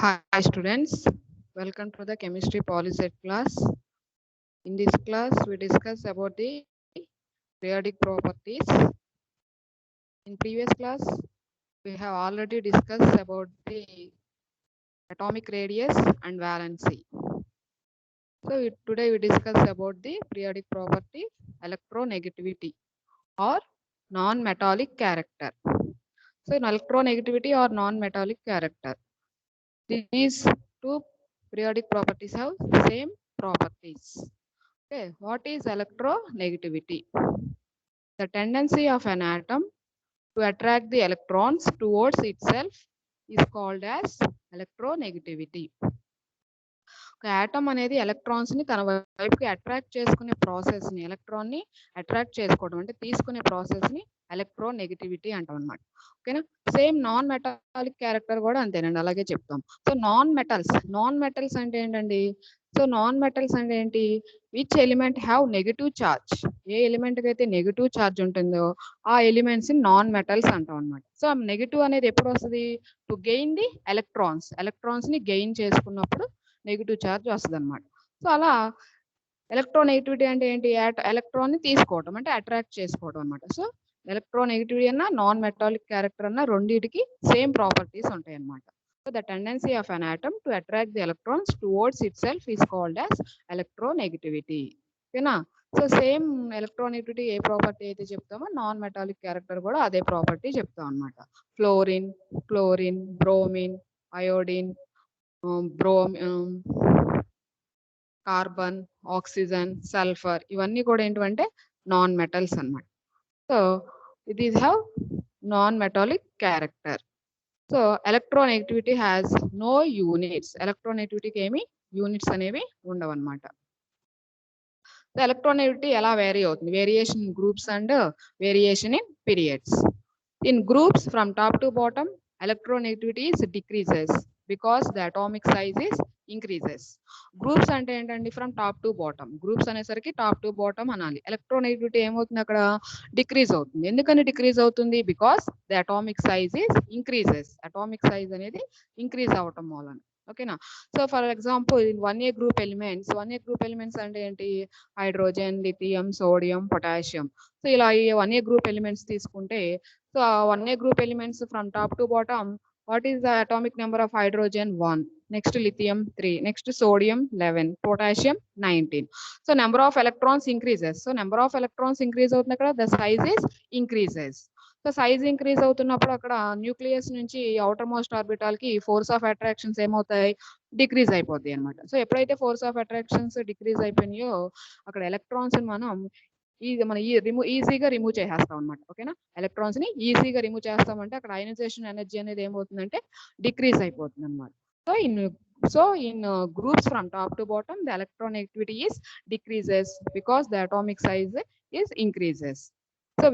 Hi students, welcome to the chemistry polyset class. In this class we discuss about the periodic properties. In previous class we have already discussed about the atomic radius and valency. So today we discuss about the periodic property electronegativity or non-metallic character. So electronegativity or non-metallic character. These two periodic properties have same properties. Okay, what is electronegativity? The tendency of an atom to attract the electrons towards itself is called as electronegativity. ఒక atom అనేది electrons ని తన వైపుకి attract చేసుకునే process ని electron ని attract చేసుకోవడం అంటే తీసుకునే ప్రాసెస్ ని ఎలక్ట్రోనెగటివిటీ అంటాం అనమాట. ఓకేనా? సేమ్ నాన్ మెటాలిక్ క్యారెక్టర్ కూడా అంతేనండి, అలాగే చెప్తాం. సో నాన్ మెటల్స్ అంటే ఏంటండి? సో నాన్ మెటల్స్ అంటే ఏంటి? Which element have negative charge. A element కి అయితే నెగటివ్ ఛార్జ్ ఉంటుందో ఆ ఎలిమెంట్స్ ని నాన్ మెటల్స్ అంటాం అనమాట. సో నెగటివ్ అనేది ఎప్పుడు వస్తుంది? టు గెయిన్ ది ఎలక్ట్రాన్స్ ని గెయిన్ చేసుకున్నప్పుడు నెగిటివ్ ఛార్జ్ వస్తుంది అనమాట. సో అలా ఎలక్ట్రోనెగటివిటీ అంటే ఏంటి? ఎలక్ట్రాన్ ని తీసుకోవడం అంటే అట్రాక్ట్ చేసుకోవడం అనమాట. సో ఎలక్ట్రోనెగటివిటీ అన్న నాన్ మెటాలిక్ క్యారెక్టర్ అన్న రెండింటికి సేమ్ ప్రాపర్టీస్ ఉంటాయి అనమాట. So the tendency of an atom to attract the electrons towards it self is called as electronegativity. ఓకేనా? సో సేమ్ ఎలక్ట్రోనెగటివిటీ ఏ ప్రాపర్టీ అయితే చెప్తామో నాన్ మెటాలిక్ క్యారెక్టర్ కూడా అదే property చెప్తాం అనమాట. Fluorine, chlorine, bromine, iodine, carbon, oxygen, sulphur ఇవన్నీ కూడా ఏంటంటే non metals అన్నమాట. So it is have non metallic character. So electronegativity has no units. ఎలక్ట్రోనెగటివిటీకి ఏమి యూనిట్స్ అనేవి ఉండవు అనమాట. ఎలక్ట్రోనెగటివిటీ ఎలా వేరీ అవుతుంది? Variation in groups and variation in periods. In groups from top to bottom electronegativity is decreases because the atomic size is increases. Groups అంటే ఏంటండి? From top to bottom. Groups అనేసరికి top to bottom అనాలి. Electronegativity ఏమవుతుంది అక్కడ? Decrease అవుతుంది. ఎందుకని decrease అవుతుంది? Because the atomic size is increases. Atomic size అనేది ఇంక్రీజ్ అవటం మూలన. ఓకేనా? So for example 1A group elements అంటే ఏంటి? Hydrogen, lithium, sodium, potassium. So ఇలా ఈ 1A గ్రూప్ ఎలిమెంట్స్ తీసుకుంటే, so 1A group elements from top to bottom, what is the atomic number of hydrogen? 1. Next lithium 3. Next sodium 11. Potassium 19. So number of electrons increases. So number of electrons increase అవుతుంది అక్కడ, the size is increases. So size increase అవుతున్నప్పుడు అక్కడ nucleus నుంచి outer most orbital కి force of attractions ఏమవుతాయి? Decrease అయిపోతాయి అనమాట. So ఎప్పుడైతే ఫోర్స్ ఆఫ్ అట్రాక్షన్స్ డిక్రీజ్ అయిపోయినాయో అక్కడ ఎలక్ట్రాన్స్ మనం ఈజీగా రిమూవ్ చేసేస్తాం అనమాట. ఓకేనా? ఎలక్ట్రాన్స్ ని ఈజీగా రిమూవ్ చేస్తామంటే అక్కడ అయనైజేషన్ ఎనర్జీ అనేది ఏమవుతుందంటే డిక్రీజ్ అయిపోతుంది అనమాట. So in groups from top to bottom the electronegativity is decreases because the atomic size is increases. So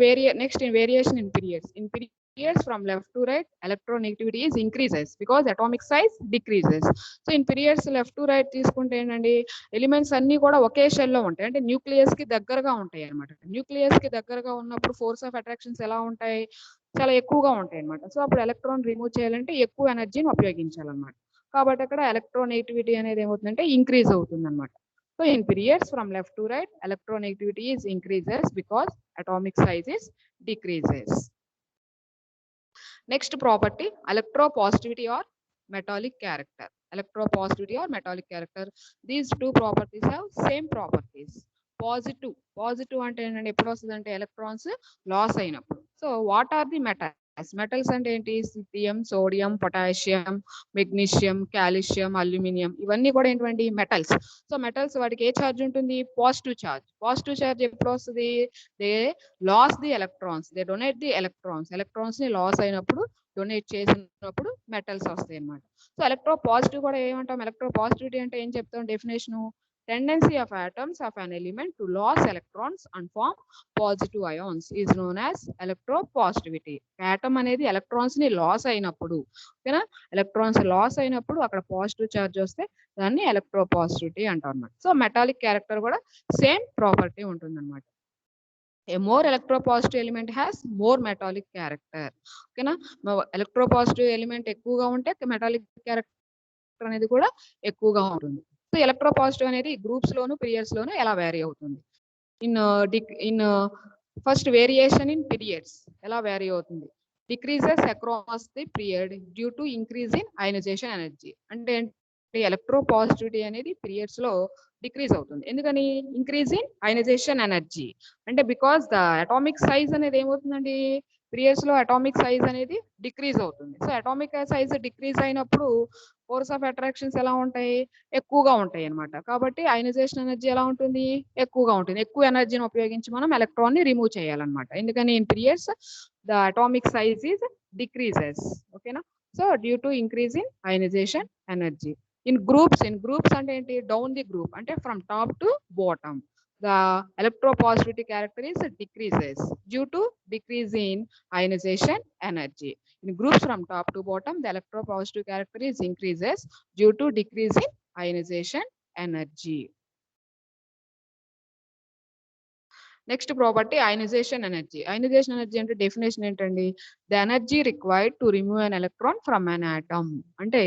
next in variation in periods. In periods from left to right electronegativity is increases because atomic size decreases. So in periods left to right తీసుకుంటే ఏంటండి? Elements అన్ని కూడా ఒకే shell లో ఉంటాయి, అంటే nucleus కి దగ్గరగా ఉంటాయి అనమాట. న్యూక్లియస్ కి దగ్గరగా ఉన్నప్పుడు ఫోర్స్ ఆఫ్ అట్రాక్షన్స్ ఎలా ఉంటాయి? చాలా ఎక్కువగా ఉంటాయి అనమాట. సో అప్పుడు ఎలక్ట్రాన్ రిమూవ్ చేయాలంటే ఎక్కువ ఎనర్జీని ఉపయోగించాలన్నమాట. కాబట్టి అక్కడ ఎలక్ట్రోనెగటివిటీ అనేది ఏమవుతుందంటే ఇంక్రీజ్ అవుతుంది అనమాట. So in periods from left to right electronegativity is increases because atomic size is decreases. Next property, electropositivity or metallic character. Electropositivity or metallic character. These two properties have same properties. Positive అంటే ఏంటంటే ఎప్పుడు వస్తుంది అంటే electrons loss అయినప్పుడు. So what are the metals అంటే ఏంటి? Lithium, sodium, potassium, magnesium, calcium, aluminium ఇవన్నీ కూడా ఏంటంటే మెటల్స్. సో మెటల్స్ వాటికి ఏ ఛార్జ్ ఉంటుంది? పాజిటివ్ ఛార్జ్ ఎప్పుడు వస్తుంది? They loss the electrons, they donate the electrons ని లాస్ అయినప్పుడు, డొనేట్ చేసినప్పుడు మెటల్స్ వస్తాయి అన్నమాట. సో ఎలక్ట్రోపాజిటివ్ కూడా ఏమంటాం? ఎలక్ట్రోపాజిటివిటీ అంటే ఏం చెప్తాం definition? Tendency of atoms of an element to lose electrons and form positive ions is known as electropositivity. Atom అనేది ఎలక్ట్రాన్స్ ని లాస్ అయినప్పుడు, ఓకేనా? ఎలక్ట్రాన్స్ లాస్ అయినప్పుడు అక్కడ పాజిటివ్ ఛార్జ్ వస్తే దాన్ని ఎలక్ట్రోపాజిటివిటీ అంటాం అన్నమాట. సో మెటాలిక్ క్యారెక్టర్ కూడా సేమ్ ప్రాపర్టీ ఉంటుంది అనమాట. A more electropositive element has more metallic character. ఓకేనా? ఎలక్ట్రోపాజిటివ్ ఎలిమెంట్ ఎక్కువగా ఉంటే మెటాలిక్ క్యారెక్టర్ ఫ్యాక్టర్ అనేది కూడా ఎక్కువగా ఉంటుంది. సో ఎలక్ట్రోపాజిటివ్ అనేది గ్రూప్స్ లోను పీరియడ్స్ లోను ఎలా వేరీ అవుతుంది? In first variation in periods ఎలా వేరీ అవుతుంది? Decreases across the period due to increase in ionisation energy. అంటే ఎలక్ట్రోపాజిటివిటీ అనేది పీరియడ్స్ లో డిక్రీజ్ అవుతుంది. ఎందుకని? Increase in ionisation energy. అంటే బికాస్ ద అటామిక్ సైజ్ అనేది ఏమవుతుందండి, పీరియడ్స్ లో అటామిక్ సైజ్ అనేది డిక్రీజ్ అవుతుంది. సో అటామిక్ సైజ్ డిక్రీజ్ అయినప్పుడు ఫోర్స్ ఆఫ్ అట్రాక్షన్స్ ఎలా ఉంటాయి? ఎక్కువగా ఉంటాయి అన్నమాట. కాబట్టి అయనైజేషన్ ఎనర్జీ ఎలా ఉంటుంది? ఎక్కువగా ఉంటుంది. ఎక్కువ ఎనర్జీని ఉపయోగించి మనం ఎలక్ట్రాన్ ని రిమూవ్ చేయాలన్నమాట. ఎందుకని? In periods the atomic size is decreases. ఓకేనా? So due to increase in ionisation energy. In groups అంటే ఏంటి? డౌన్ ది గ్రూప్ అంటే from top to bottom the electropositivity character is decreases due to decrease in ionization energy. In groups from top to bottom, the electropositive character is increases due to decrease in ionization energy. Next property ionisation energy. Ionisation energy అంటే definition ఏంటండి? The energy required to remove an electron from an atom. అంటే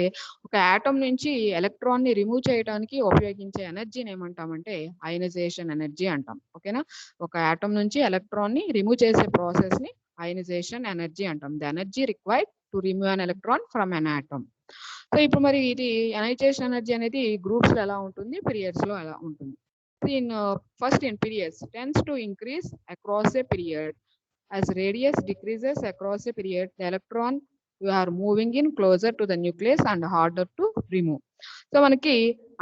ఒక atom నుంచి electron ని remove చేయడానికి ఉపయోగించే ఎనర్జీని ఏమంటామంటే అయనైజేషన్ ఎనర్జీ అంటాం. ఓకేనా? ఒక ఆటమ్ నుంచి ఎలక్ట్రాన్ ని రిమూవ్ చేసే ప్రాసెస్ ని అయనైజేషన్ ఎనర్జీ అంటాం. The energy required to remove an electron from an atom. So ఇప్పుడు మరి ఇది అయనైజేషన్ ఎనర్జీ అనేది గ్రూప్స్ లో ఎలా ఉంటుంది, పీరియడ్స్ లో ఎలా ఉంటుంది? First in periods tends to increase across a period. As radius decreases across a period, the electron you are moving in closer to the nucleus and harder to remove. So మనకి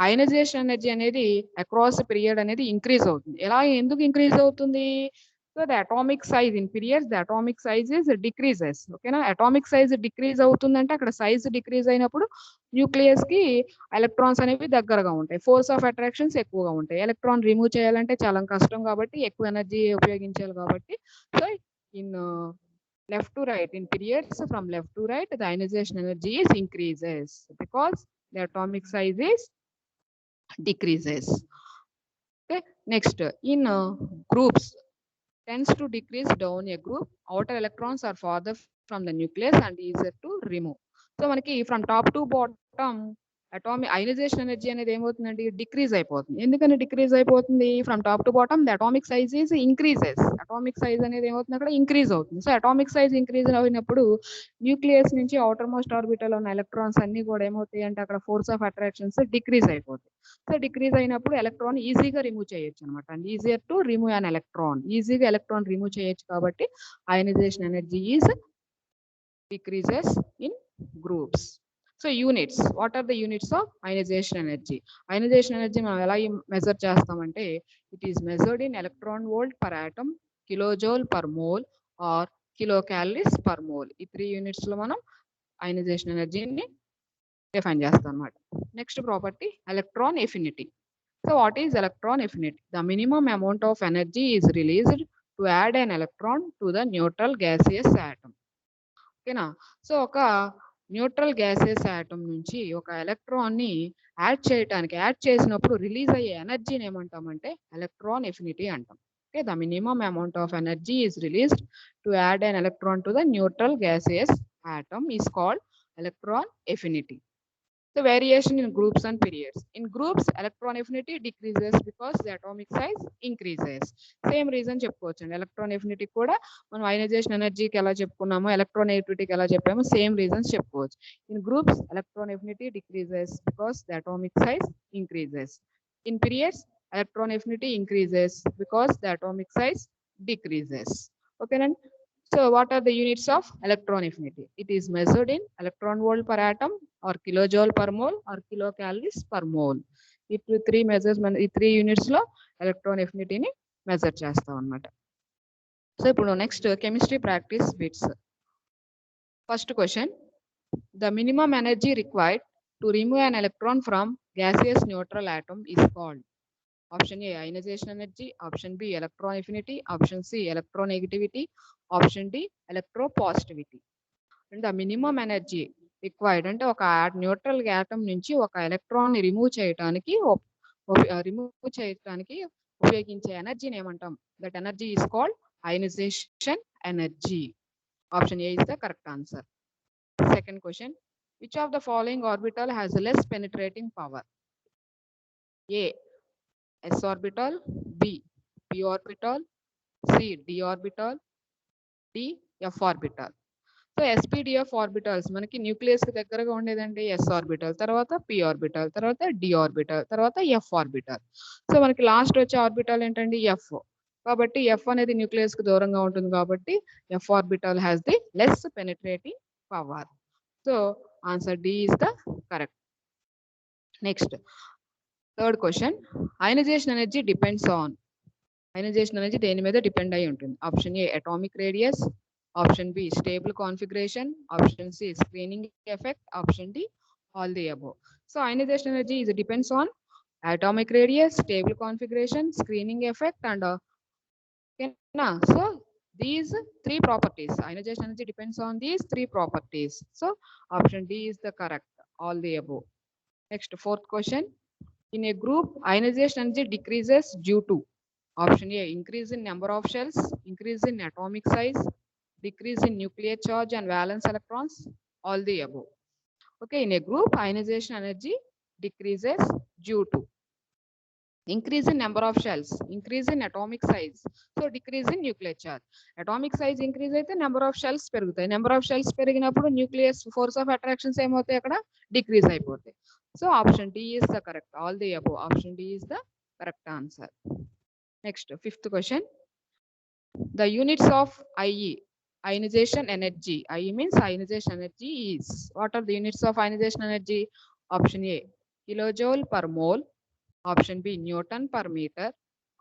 ionisation energy అనేది across period అనేది increase అవుతుంది. ఎలా, ఎందుకు increase అవుతుంది? So the atomic size in periods the atomic size is decreases. ఓకేనా? Atomic size decrease అవుతుందంటే అక్కడ సైజ్ డిక్రీజ్ అయినప్పుడు న్యూక్లియస్ కి ఎలక్ట్రాన్స్ అనేవి దగ్గరగా ఉంటాయి. ఫోర్స్ ఆఫ్ అట్రాక్షన్స్ ఎక్కువగా ఉంటాయి. ఎలక్ట్రాన్ రిమూవ్ చేయాలంటే చాలా కష్టం కాబట్టి ఎక్కువ ఎనర్జీ ఉపయోగించాలి కాబట్టి. So in left to right in periods from left to right the ionization energy is increases because the atomic size is decreases. Okay, next in groups tends to decrease down a group. Outer electrons are farther from the nucleus and easier to remove. So మనకి from top to bottom atomic ionisation energy అనేది ఏమవుతుందండి? Decrease అయిపోతుంది. ఎందుకని decrease అయిపోతుంది? From top to bottom the atomic size is increases. Atomic size అనేది ఏమవుతుంది? అక్కడ increase అవుతుంది. సో అటామిక్ సైజ్ ఇంక్రీజ్ అయినప్పుడు న్యూక్లియస్ నుంచి అవుటర్ మోస్ట్ ఆర్బిటల్ ఉన్న ఎలక్ట్రాన్స్ అన్ని కూడా ఏమవుతాయి అంటే అక్కడ ఫోర్స్ ఆఫ్ అట్రాక్షన్స్ డిక్రీజ్ అయిపోతాయి. సో డిక్రీజ్ అయినప్పుడు ఎలక్ట్రాన్ ఈజీగా రిమూవ్ చేయొచ్చు అనమాట. And easier to remove an electron, ఈజీగా ఎలక్ట్రాన్ రిమూవ్ చేయొచ్చు కాబట్టి ionisation energy is decreases in groups. So units, what are the units of ionisation energy? Ionisation energy మనం ఎలా మెజర్ చేస్తామంటే it is measured in electron volt per atom, kilojoule per mole or kilo calories per mole. ఈ 3 units లో మనం ionisation ఎనర్జీని define చేస్తాం అన్నమాట. Next property electron affinity. So what is electron affinity? The minimum amount of energy is released to add an electron to the neutral gaseous atom. ఓకేనా? So ఒక neutral gases atom నుంచి ఒక electron ని add చేసినప్పుడు release అయ్యే ఎనర్జీని ఏమంటామంటే electron affinity అంటాం. Okay, the minimum amount of energy is released to add an electron to the neutral gases atom is called electron affinity. The variation in groups and periods. In groups, electron affinity decreases because the atomic size increases. Same reason చెప్పుకోవచ్చు. Electron affinity కూడా మనం ionisation ఎనర్జీకి ఎలా చెప్పుకున్నామో electron నెగటివిటీకి ఎలా చెప్పామో same reasons చెప్పుకోవచ్చు. In groups electron affinity decreases because the atomic size increases. In periods, electron affinity increases because the atomic size decreases. Okay, then. So what are the units of electron affinity? It is measured in electron volt per atom or kilojoule per mole or kilocalories per mole. ఈ 3 measures ఈ 3 units లో electron ఎఫినిటీని measure చేస్తాం అన్నమాట. So ఇప్పుడు next chemistry practice bits. First question, the minimum energy required to remove an electron from gaseous neutral atom is called. Option A ionization energy, option B electron affinity, option C electronegativity, option D electropositivity. And the minimum energy required అంటే ఒక neutral atom నుంచి ఒక electron ని remove చేయడానికి ఉపయోగించే ఎనర్జీని ఏమంటాం? That energy is called ionisation energy. Option A is the correct answer. Second question, Which of the following orbital has less penetrating power? A. S orbital, B. P orbital, C. D orbital, D. F orbital. So SPDF orbitals మనకి nucleus కి దగ్గరగా ఉండేదండి S orbital, తర్వాత P orbital, తర్వాత D orbital, తర్వాత F orbital. So మనకి last వచ్చే orbital ఏంటండి ఎఫ్. కాబట్టి ఎఫ్ అనేది న్యూక్లియస్ కి దూరంగా ఉంటుంది కాబట్టి F orbital has the less penetrating power. So answer D is the correct. Next third question, ionisation energy depends on. Ionisation energy దేని మీద డిపెండ్ అయి ఉంటుంది? Option A atomic radius, option B stable configuration, option C screening effect, option D all the above. So ionisation energy is depends on atomic radius, stable configuration, screening effect and so these three properties, ionization energy depends on these three properties. So option D is the correct, all the above. Next, fourth question, in a group ionization energy decreases due to option A increase in number of shells, increase in atomic size, decrease in nuclear charge and valence electrons, all the above. Okay, in a group ionization energy decreases due to increase in number of shells, increase in atomic size, so decrease in nuclear charge. Atomic size increase అయితే number of shells పెరుగుతాయి, number of shells పెరిగినప్పుడు nucleus force of attractions ఏమవుతాయి అక్కడ decrease అయిపోతాయి. So option D is the correct, all the above, option D is the correct answer. Next, fifth question, the units of IE, ionization energy. IE means ionization energy is, what are the units of ionization energy? Option A kilojoule per mole, option B Newton per meter,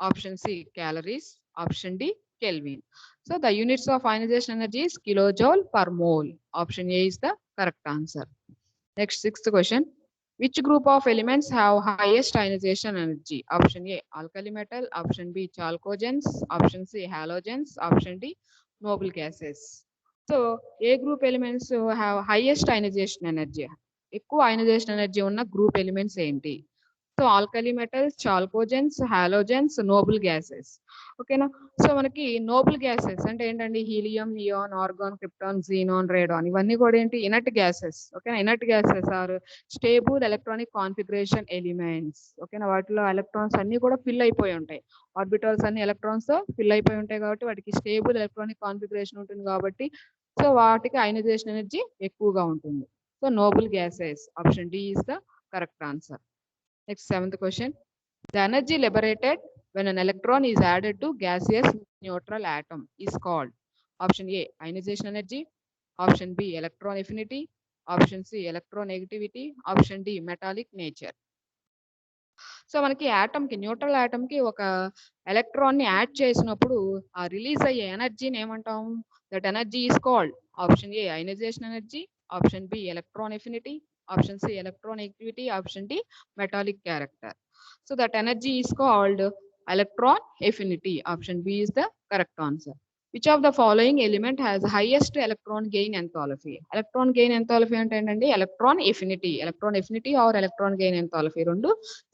option C calories, option D Kelvin. So the units of ionization energy is kilojoule per mole. Option A is the correct answer. Next, sixth question, which group of elements have highest ionization energy? Option A alkali metal, option B chalcogens, option C halogens, option D noble gases. So A group elements have highest ionization energy. ఎక్కువ ionization energy ఉన్న group elements ఏంటి? So alkali metals, chalcogens, halogens, noble gases. ఓకేనా? So మనకి noble gases అంటే ఏంటండి? Helium, neon, argon, krypton, xenon, radon, ఇవన్నీ కూడా ఏంటి? Inert gases. ఓకేనా? Inert gases are stable electronic configuration elements. ఓకేనా? వాటిలో ఎలక్ట్రాన్స్ అన్ని కూడా ఫిల్ అయిపోయి ఉంటాయి, ఆర్బిటల్స్ అన్ని ఎలక్ట్రాన్స్ తో ఫిల్ అయిపోయి ఉంటాయి కాబట్టి వాటికి స్టేబుల్ ఎలక్ట్రానిక్ కాన్ఫిగరేషన్ ఉంటుంది కాబట్టి సో వాటికి అయనైజేషన్ ఎనర్జీ ఎక్కువగా ఉంటుంది. So noble gases, option D is the correct answer. Next, seventh question, the energy liberated when an electron is added to gaseous neutral atom is called. Option A ionization energy, option B electron affinity, option C electronegativity, option D metallic nature. So మనకి atom కి, neutral atom కి ఒక electron ని add చేసినప్పుడు ఆ release అయ్యే ఎనర్జీని ఏమంటాం? That energy is called option A ionisation energy, option B electron affinity, option C electronegativity, option D metallic character. So that energy is called electron affinity. Option B is the correct answer. Which of the following element has highest electron gain enthalpy? Electron gain enthalpy అంటే ఏంటండి? electron affinity. Electron affinity or electron gain enthalpy రెండు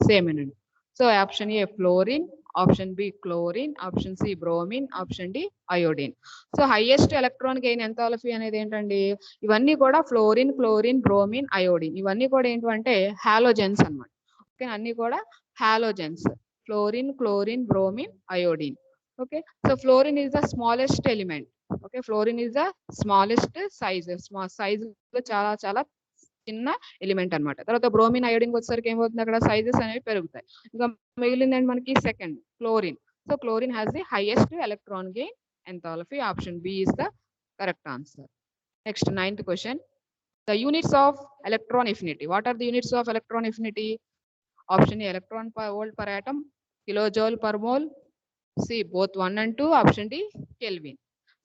same అండి. So option A fluorine, option B chlorine, option C bromine, option D iodine. So highest electron gain enthalpy అనేది ఏంటండి? ఇవన్నీ కూడా fluorine, chlorine, bromine, iodine, ఇవన్నీ కూడా ఏంటంటే halogens అన్నమాట. ఓకే, అన్ని కూడా halogens, fluorine, chlorine, bromine, iodine. Okay, so fluorine is the smallest element. Okay, fluorine is the smallest size, size చాలా చాలా చిన్న ఎలిమెంట్ అన్నమాట. తర్వాత బ్రోమిన్, అయోడిన్ వచ్చేసరికి ఏమవుతుంది? అక్కడ సైజెస్ అనేవి పెరుగుతాయి. ఇంకా మిగిలిందండి మనకి second chlorine. So chlorine has the highest electron gain enthalpy. Option B is the correct answer. Next, ninth question, the units of electron affinity. What are the units of electron affinity? Option A electron per volt per atom, kilojoule per mole, C both 1 and 2, option D Kelvin.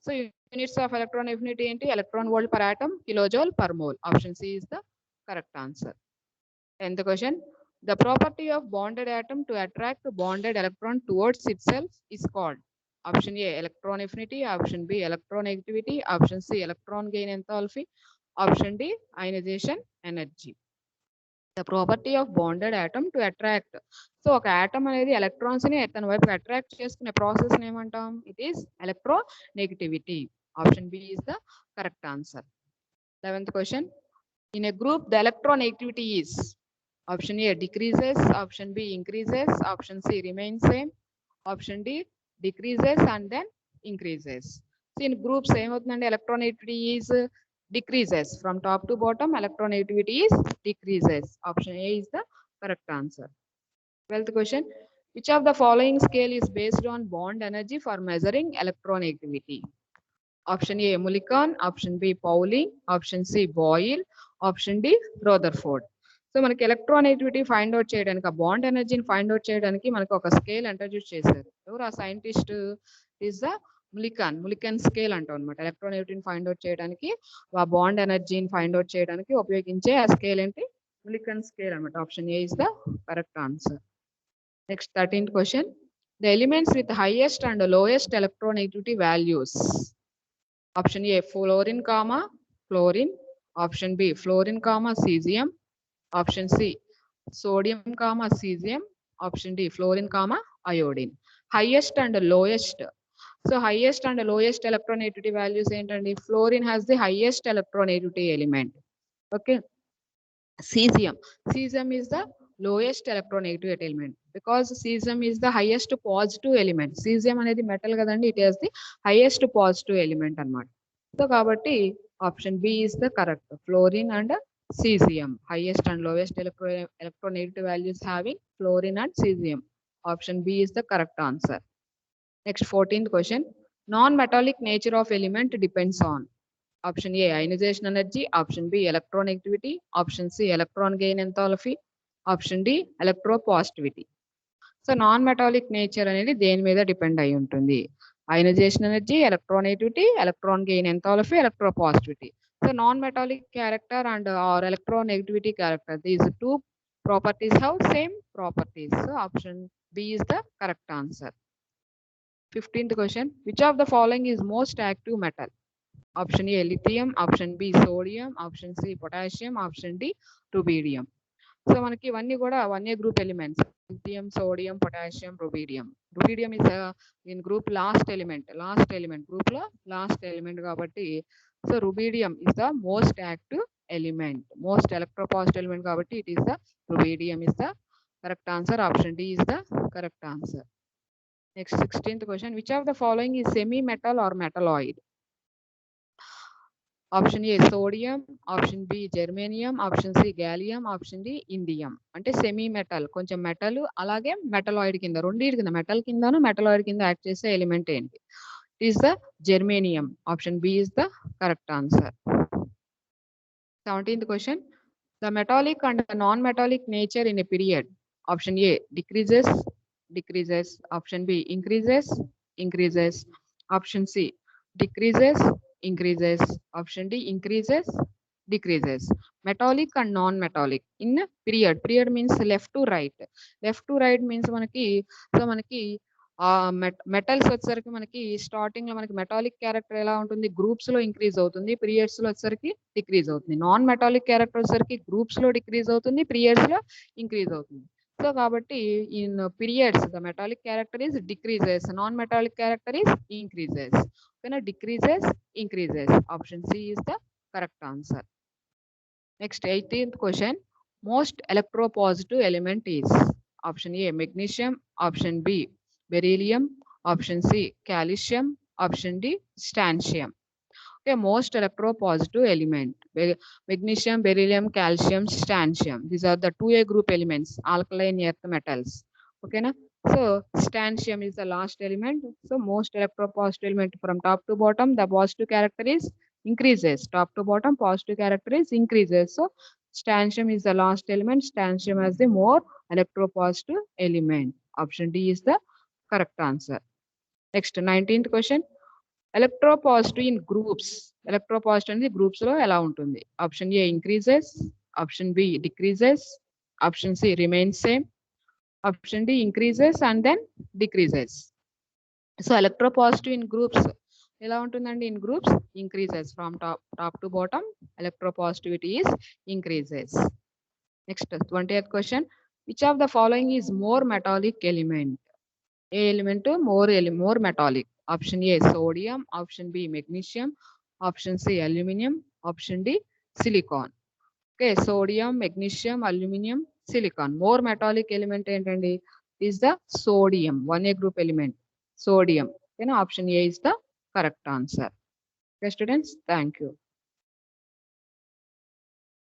So units of electron affinity ఏంటి? electron volt per atom, kilojoule per mole. Option C is the correct answer. 10th question, the property of bonded atom to attract bonded electron towards itself is called. Option A electron affinity, option B electronegativity, option C electron gain enthalpy, option D ionization energy. The property of bonded atom to attract. So ఒక atom అనేది electrons ని తన వైపు attract చేసుకునే process ఏమంటాం? It is electronegativity. Option B is the correct answer. 11th question, In a group, the electronegativity is option A decreases, option B increases, option C remains same, option D decreases and then increases. So in groups, electronegativity is decreases from top to bottom. Electronegativity is decreases. Option A is the correct answer. 12th question. Which of the following scale is based on bond energy for measuring electronegativity? Option A Mulliken, option B Pauling, option C Boyle, option D Rutherford. So మనకి electronegativity find out చేయడానికి ఆ bond ఎనర్జీని find out చేయడానికి మనకి ఒక scale introduce చేశారు. ఎవరు ఆ సైంటిస్ట్? ఈస్ ద ములికన్ స్కేల్ అంటాం అనమాట. ఎలక్ట్రోనెగటివిటీని ఫైండ్ అవుట్ చేయడానికి ఆ బాండ్ ఎనర్జీని ఫైండ్ అవుట్ చేయడానికి ఉపయోగించే ఆ స్కేల్ ఏంటి? ములికన్ స్కేల్ అనమాట. Option A is the correct answer. Next 13th question. The elements with highest and lowest electronegativity values. Option A fluorine comma chlorine, option B fluorine comma cesium, option C sodium comma cesium, option D fluorine comma iodine. Highest and lowest. So highest and lowest electronegativity values ఏంటండి? Fluorine has the highest electronegativity element. Okay. Cesium is the lowest electronegativity element because cesium is the highest positive element. Cesium అనేది metal కదండి, it has the highest positive element అన్నమాట. So కాబట్టి option B is the correct. Fluorine and cesium, highest and lowest electronegativity values having fluorine and cesium. Option B is the correct answer. Next 14th question. Non-metallic nature of element depends on. Option A ionization energy, option B electronegativity, option C electron gain enthalpy, option D electropositivity. So non metallic nature అనేది దేని మీద depend అయి ఉంటుంది? Ionisation energy, electronegativity, electron gain enthalpy, electropositivity. So non metallic character and or electronegativity character, these two properties have same properties. So option B is the correct answer. 15th question. Which of the following is most active metal? Option A lithium, option B sodium, option C potassium, option D rubidium. So మనకి ఇవన్నీ కూడా 1A group elements. Lithium, sodium, potassium, rubidium. Rubidium is in group last element group లో last element కాబట్టి so rubidium is the most active element, most electropositive element కాబట్టి it is the rubidium is the correct answer. Option D is the correct answer. Next 16th question. Which of the following is semi metal or metalloid? Option A sodium, option B germanium, option C gallium, option D indium. అంటే semi metal, కొంచెం metal అలాగే metalloid కింద, రెండింటి కింద, metal కిందను metalloid కింద act చేసే element ఏంటి? It is the germanium. Option B is the correct answer. 17th question. The metallic and non metallic nature in a period. Option A decreases, option B increases, option C decreases, increases, option D increases, decreases. Metallic and non-metallic in period means left to right means మనకి so మనకి metals వచ్చేసరికి మనకి starting లో మనకి metallic character ఎలా ఉంటుంది? Groups లో increase అవుతుంది, పీరియడ్స్ లో వచ్చేసరికి డిక్రీజ్ అవుతుంది. నాన్ మెటాలిక్ క్యారెక్టర్ వచ్చేసరికి గ్రూప్స్ లో డిక్రీజ్ అవుతుంది, పీరియడ్స్ లో ఇంక్రీజ్ అవుతుంది. సో కాబట్టి in periods the metallic character is decreases, non metallic character is increases. ఓకేనా? Decreases, increases. Option C is the correct answer. Next 18th question. Most electropositive element is. Option A magnesium, option B beryllium, option C calcium, option D strontium. Okay, most electropositive element. Magnesium, beryllium, calcium, strontium. These are the 2A group elements, alkaline earth metals. Okay, na? So strontium is the last element. So most electropositive element from top to bottom, the positive character is increases. Top to bottom, positive character is increases. So strontium is the last element. Strontium has the more electropositive element. Option D is the correct answer. Next 19th question. Electropositive in groups. Electropositive అనేది groups లో ఎలా ఉంటుంది? Option A increases, option B decreases, option C remains same, option D increases and then decreases. So electropositive in groups ఎలా ఉంటుందండి? In groups increases from top to bottom. Electropositivity is increases. Next 20th question. Which of the following is more metallic element? ఏ element more metallic? Option A sodium, option B magnesium, option C aluminium, option D silicon. Okay, sodium, magnesium, aluminum, silicon. More metallic element ఏంటండి? Is the sodium, 1A group element, sodium. Okay, option A is the correct answer. Okay, students, thank you.